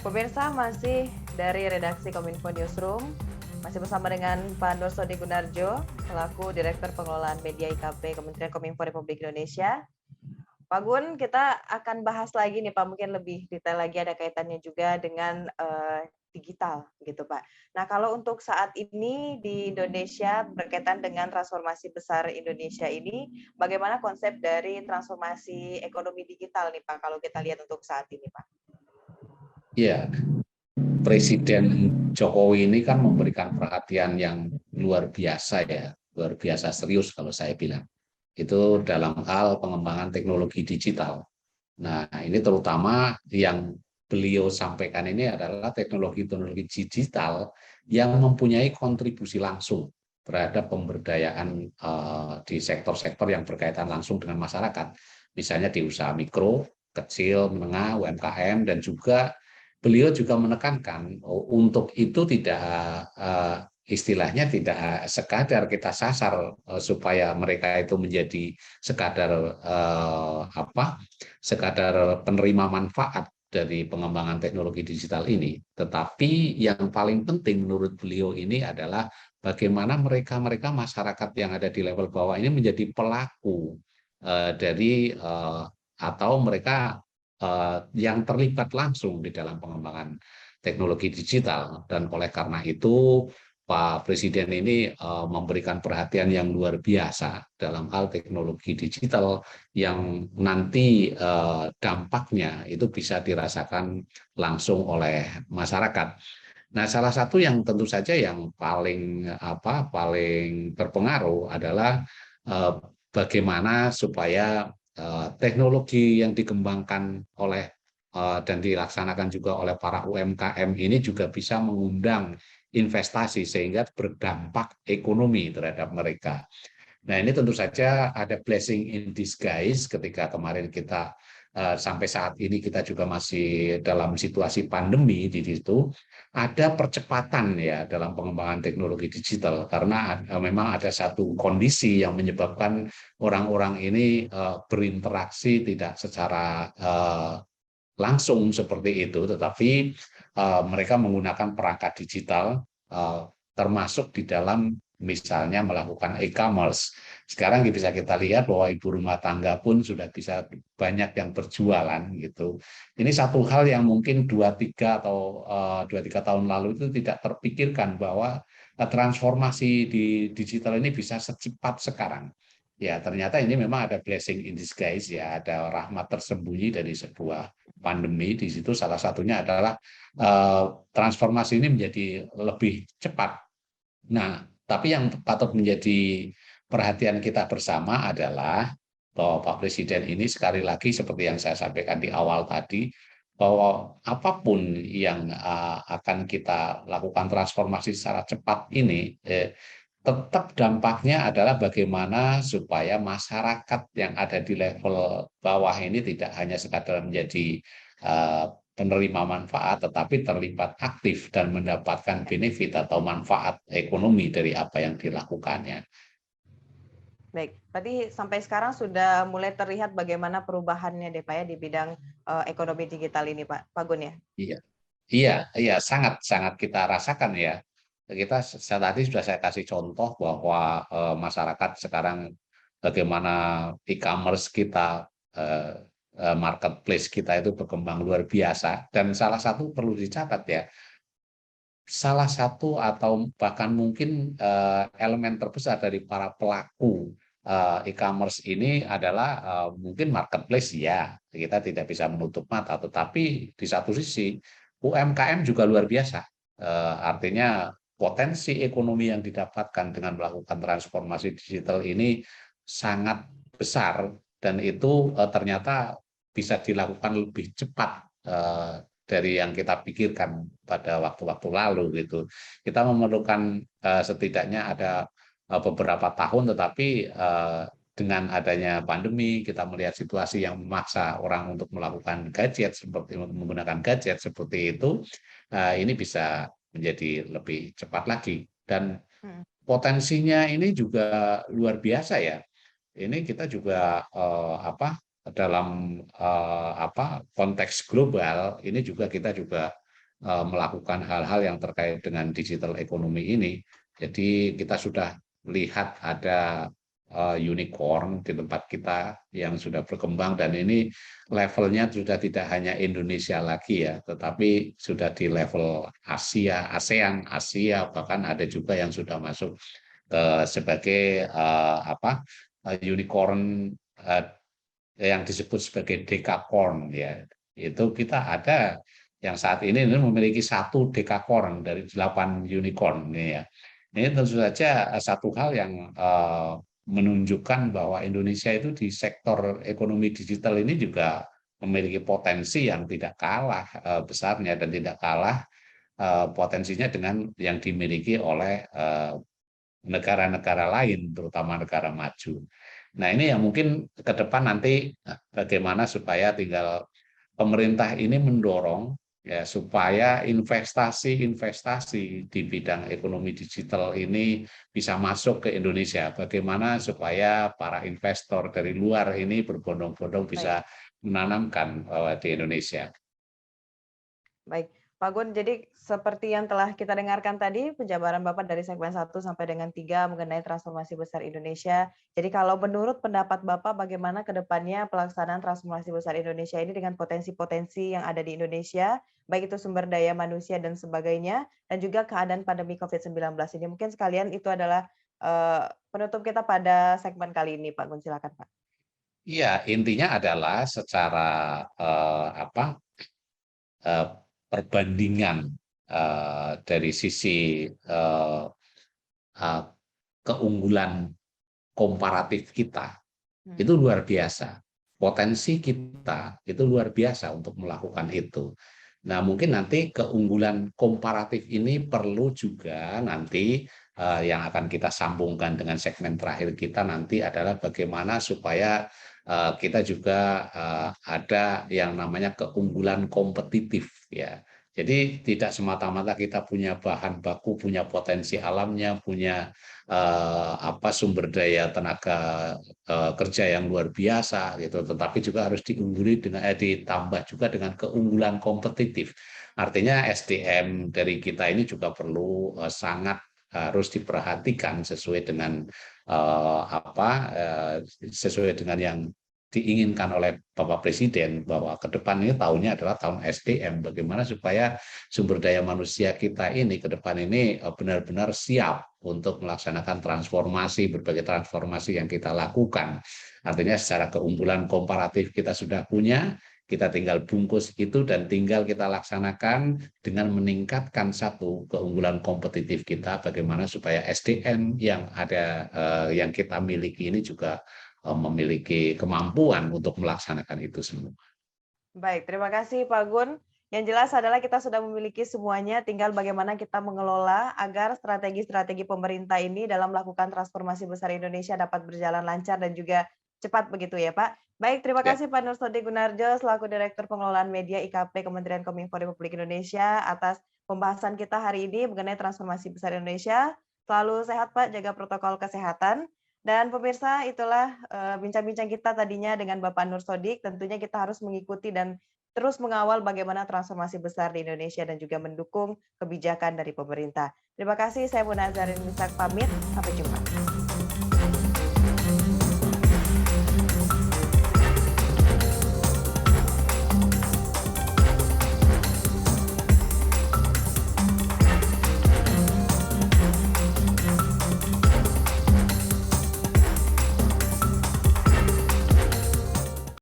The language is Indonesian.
Pemirsa, masih dari redaksi Kominfo Newsroom, masih bersama dengan Pak Nur Sodi Gunarjo, selaku Direktur Pengelolaan Media IKP Kementerian Kominfo Republik Indonesia. Pak Gun, kita akan bahas lagi nih Pak, mungkin lebih detail lagi, ada kaitannya juga dengan digital gitu Pak. Nah, kalau untuk saat ini di Indonesia berkaitan dengan transformasi besar Indonesia ini, bagaimana konsep dari transformasi ekonomi digital nih Pak, kalau kita lihat untuk saat ini Pak? Ya, Presiden Jokowi ini kan memberikan perhatian yang luar biasa ya, luar biasa serius kalau saya bilang. Itu dalam hal pengembangan teknologi digital. Nah, ini terutama yang beliau sampaikan ini adalah teknologi-teknologi digital yang mempunyai kontribusi langsung terhadap pemberdayaan di sektor-sektor yang berkaitan langsung dengan masyarakat. Misalnya di usaha mikro, kecil, menengah, UMKM, dan juga beliau juga menekankan untuk itu tidak istilahnya tidak sekadar kita sasar supaya mereka itu menjadi sekadar sekadar penerima manfaat dari pengembangan teknologi digital ini, tetapi yang paling penting menurut beliau ini adalah bagaimana mereka masyarakat yang ada di level bawah ini menjadi pelaku dari atau mereka yang terlibat langsung di dalam pengembangan teknologi digital. Dan oleh karena itu Pak Presiden ini memberikan perhatian yang luar biasa dalam hal teknologi digital yang nanti dampaknya itu bisa dirasakan langsung oleh masyarakat. Nah, salah satu yang tentu saja yang paling terpengaruh adalah eh, bagaimana supaya teknologi yang dikembangkan oleh dan dilaksanakan juga oleh para UMKM ini juga bisa mengundang investasi sehingga berdampak ekonomi terhadap mereka. Nah, ini tentu saja ada blessing in disguise ketika kemarin kita sampai saat ini kita juga masih dalam situasi pandemi di situ, ada percepatan ya dalam pengembangan teknologi digital karena memang ada satu kondisi yang menyebabkan orang-orang ini berinteraksi tidak secara langsung seperti itu, tetapi mereka menggunakan perangkat digital termasuk di dalam misalnya melakukan e-commerce. Sekarang bisa kita lihat bahwa ibu rumah tangga pun sudah bisa banyak yang berjualan gitu. Ini satu hal yang mungkin 2-3 tahun lalu itu tidak terpikirkan bahwa transformasi di digital ini bisa secepat sekarang. Ya, ternyata ini memang ada blessing in disguise ya, ada rahmat tersembunyi dari sebuah pandemi. Di situ salah satunya adalah transformasi ini menjadi lebih cepat. Nah, tapi yang patut menjadi perhatian kita bersama adalah bahwa Pak Presiden ini sekali lagi seperti yang saya sampaikan di awal tadi, bahwa apapun yang akan kita lakukan transformasi secara cepat ini, tetap dampaknya adalah bagaimana supaya masyarakat yang ada di level bawah ini tidak hanya sekadar menjadi penerima manfaat, tetapi terlibat aktif dan mendapatkan benefit atau manfaat ekonomi dari apa yang dilakukannya. Baik, berarti sampai sekarang sudah mulai terlihat bagaimana perubahannya deh Pak ya di bidang ekonomi digital ini Pak Gun ya? Iya, iya, iya, sangat kita rasakan ya. Saya tadi sudah saya kasih contoh bahwa masyarakat sekarang bagaimana e-commerce kita, marketplace kita itu berkembang luar biasa. Dan salah satu perlu dicatat ya, salah satu atau bahkan mungkin elemen terbesar dari para pelaku e-commerce ini adalah mungkin marketplace ya, kita tidak bisa menutup mata, tetapi di satu sisi UMKM juga luar biasa. Artinya potensi ekonomi yang didapatkan dengan melakukan transformasi digital ini sangat besar dan itu ternyata bisa dilakukan lebih cepat dari yang kita pikirkan pada waktu-waktu lalu gitu. Kita memerlukan setidaknya ada beberapa tahun, tetapi dengan adanya pandemi kita melihat situasi yang memaksa orang untuk melakukan gadget seperti menggunakan gadget seperti itu, ini bisa menjadi lebih cepat lagi dan potensinya ini juga luar biasa ya. Ini kita juga dalam konteks global ini juga kita juga melakukan hal-hal yang terkait dengan digital ekonomi ini. Jadi kita sudah lihat ada unicorn di tempat kita yang sudah berkembang, dan ini levelnya sudah tidak hanya Indonesia lagi ya, tetapi sudah di level Asia, ASEAN, Asia, bahkan ada juga yang sudah masuk sebagai unicorn yang disebut sebagai dekakorn ya. Itu kita ada yang saat ini memiliki 1 dekakorn dari 8 unicorn ini ya. Ini tentu saja satu hal yang menunjukkan bahwa Indonesia itu di sektor ekonomi digital ini juga memiliki potensi yang tidak kalah besarnya dan tidak kalah potensinya dengan yang dimiliki oleh negara-negara lain, terutama negara maju. Nah, ini yang mungkin ke depan nanti bagaimana supaya tinggal pemerintah ini mendorong ya supaya investasi-investasi di bidang ekonomi digital ini bisa masuk ke Indonesia. Bagaimana supaya para investor dari luar ini berbondong-bondong bisa menanamkan di Indonesia. Baik, Pak Gun, jadi seperti yang telah kita dengarkan tadi, penjabaran Bapak dari segmen 1 sampai dengan 3 mengenai transformasi besar Indonesia. Jadi kalau menurut pendapat Bapak, bagaimana ke depannya pelaksanaan transformasi besar Indonesia ini dengan potensi-potensi yang ada di Indonesia, baik itu sumber daya manusia dan sebagainya, dan juga keadaan pandemi COVID-19 ini. Mungkin sekalian itu adalah penutup kita pada segmen kali ini, Pak Gun. Silakan, Pak. Iya, intinya adalah secara perbandingan dari sisi keunggulan komparatif kita itu luar biasa. Potensi kita itu luar biasa untuk melakukan itu. Nah, mungkin nanti keunggulan komparatif ini perlu juga nanti yang akan kita sambungkan dengan segmen terakhir kita nanti adalah bagaimana supaya kita juga ada yang namanya keunggulan kompetitif ya. Jadi tidak semata-mata kita punya bahan baku, punya potensi alamnya, punya sumber daya tenaga kerja yang luar biasa gitu, tetapi juga harus diungguli dengan ditambah juga dengan keunggulan kompetitif. Artinya SDM dari kita ini juga perlu sangat harus diperhatikan sesuai dengan sesuai dengan yang diinginkan oleh Bapak Presiden, bahwa ke depan ini tahunnya adalah tahun SDM. Bagaimana supaya sumber daya manusia kita ini ke depan ini benar-benar siap untuk melaksanakan transformasi, berbagai transformasi yang kita lakukan. Artinya secara keunggulan komparatif kita sudah punya, kita tinggal bungkus itu dan tinggal kita laksanakan dengan meningkatkan satu keunggulan kompetitif kita, bagaimana supaya SDM yang ada yang kita miliki ini juga memiliki kemampuan untuk melaksanakan itu semua. Baik, terima kasih Pak Gun. Yang jelas adalah kita sudah memiliki semuanya, tinggal bagaimana kita mengelola agar strategi-strategi pemerintah ini dalam melakukan transformasi besar Indonesia dapat berjalan lancar dan juga cepat begitu ya Pak. Baik, terima kasih Pak Nursodi Gunarjo selaku Direktur Pengelolaan Media IKP Kementerian Kominfo Republik Indonesia atas pembahasan kita hari ini mengenai transformasi besar Indonesia. Selalu sehat Pak, jaga protokol kesehatan. Dan pemirsa, itulah bincang-bincang kita tadinya dengan Bapak Nur Sodik. Tentunya kita harus mengikuti dan terus mengawal bagaimana transformasi besar di Indonesia dan juga mendukung kebijakan dari pemerintah. Terima kasih, saya Munazarin Misak pamit. Sampai jumpa.